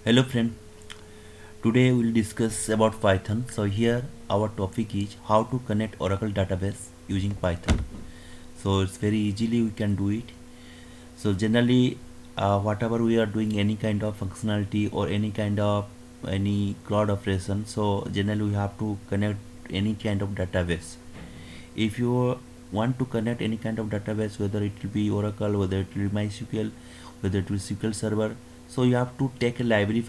Hello friend, today we'll discuss about Python. So here our topic is how to connect Oracle database using Python. So it's very easily we can do it. So generally whatever we are doing any kind of functionality or any kind of any cloud operation, so generally we have to connect any kind of database. If you want to connect any kind of database, whether it will be Oracle, whether it will be MySQL, whether it will be SQL Server, so you have to take a library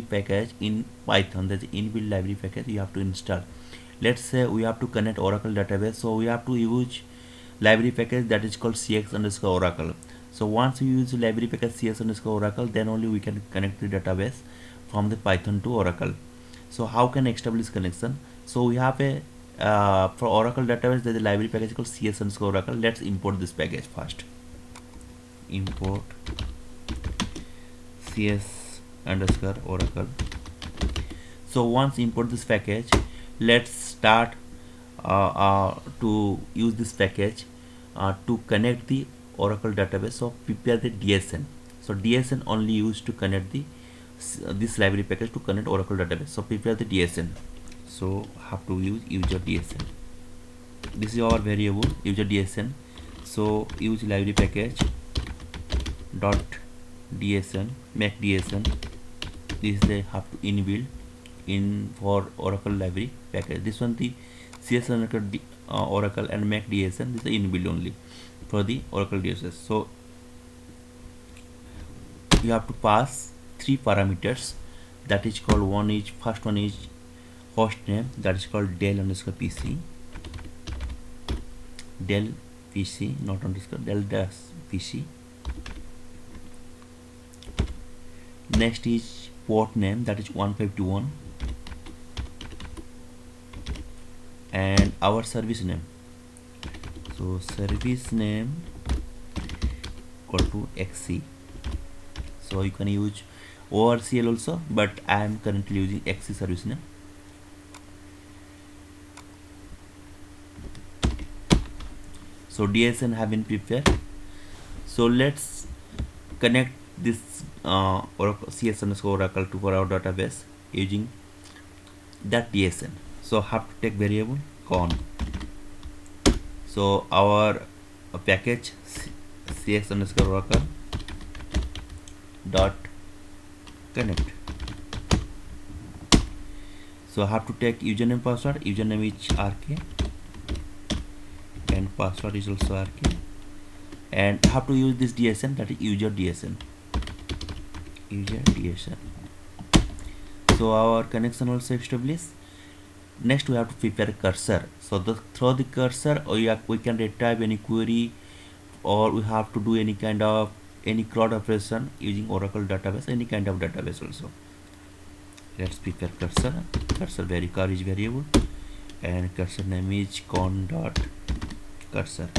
package in Python. That's inbuilt library package you have to install. Let's say we have to connect Oracle database, so we have to use library package that is called cx underscore Oracle. So once you use library package cx underscore Oracle, then only we can connect the database from the Python to Oracle. So how can I establish connection? So we have a for Oracle database there is a library package called cs underscore Oracle. Let's import this package first. Import cs underscore Oracle. So once import this package, let's start to use this package to connect the Oracle database. So prepare the DSN. So DSN only used to connect the this library package to connect Oracle database. So prepare the DSN. So have to use user DSN. This is our variable user DSN. So use library package dot DSN make DSN. This they have to inbuild in for Oracle library package. This one the CS Oracle and make DSN. This is the inbuilt only for the Oracle DSS. So you have to pass three parameters, that is called first one is host name, that is called Dell underscore PC, Dell PC, not underscore Dell dash PC. Next is port name, that is 151, and our service name. So service name equal to XC. So you can use ORCL also, but I am currently using XC service name. So DSN have been prepared. So let's connect this Oracle CS underscore Oracle to our database using that DSN. So have to take variable con. So our package cx underscore Oracle dot connect. So I have to take username password. Username is RK and password is also RK, and have to use this DSN, that is user DSN. So our connection also established. Next we have to prepare cursor. So through the cursor we can retrieve any query, or we have to do any kind of any cloud operation using Oracle database, any kind of database also. Let's prepare cursor. Cursor is variable, and cursor name is con dot cursor.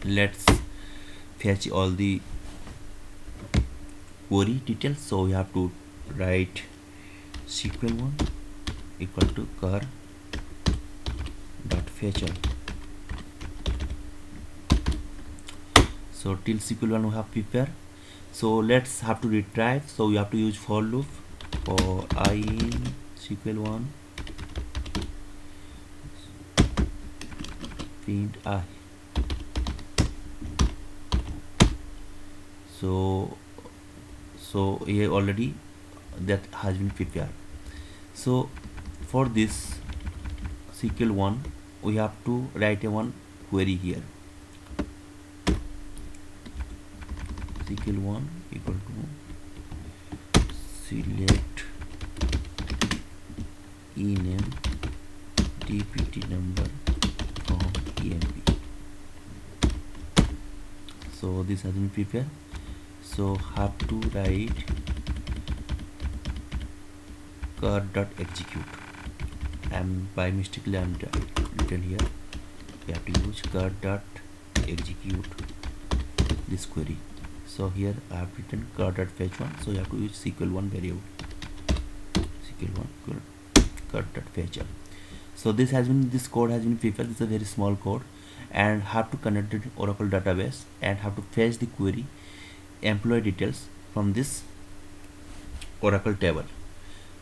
Let's fetch all the query details. So we have to write SQL1 equal to cur dot fetch all. So till SQL1 we have prepared. So let's have to retrieve. So we have to use for loop for I in SQL1 print I. So here already that has been prepared. So for this SQL1 we have to write a one query here. SQL1 equal to select ename dpt number from emp. So this has been prepared. So have to write cur.execute. And by mistakenly I'm written here. We have to use cur.execute this query. So here I have written cur.fetch1. So you have to use SQL1 variable. SQL1 cur.fetch1. So this code has been prepared. This is a very small code, and have to connect the Oracle database and have to fetch the query employee details from this Oracle table.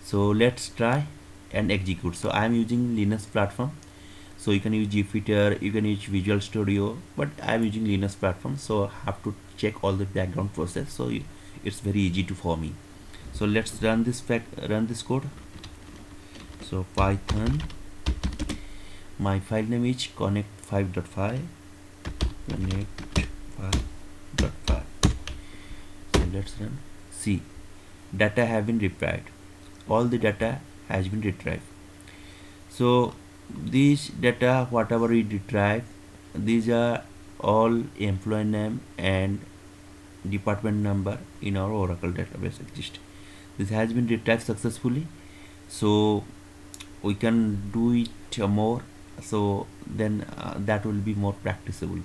So let's try and execute. So I am using Linux platform, so you can use Jupyter, you can use Visual Studio, but I am using Linux platform, so I have to check all the background process, so it's very easy to for me. So let's run this code. So Python, my file name is connect5.5, connect5.5. So let's run. See, data have been retrieved, all the data has been retrieved. So these data whatever we retrieve, these are all employee name and department number in our Oracle database exist. This has been retrieved successfully, so we can do it more, so then that will be more practicable.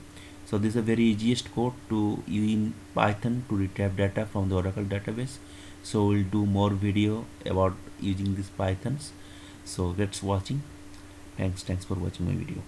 So this is a very easiest code to use in Python to retrieve data from the Oracle database. So we'll do more video about using these Pythons. So let's watching. Thanks for watching my video.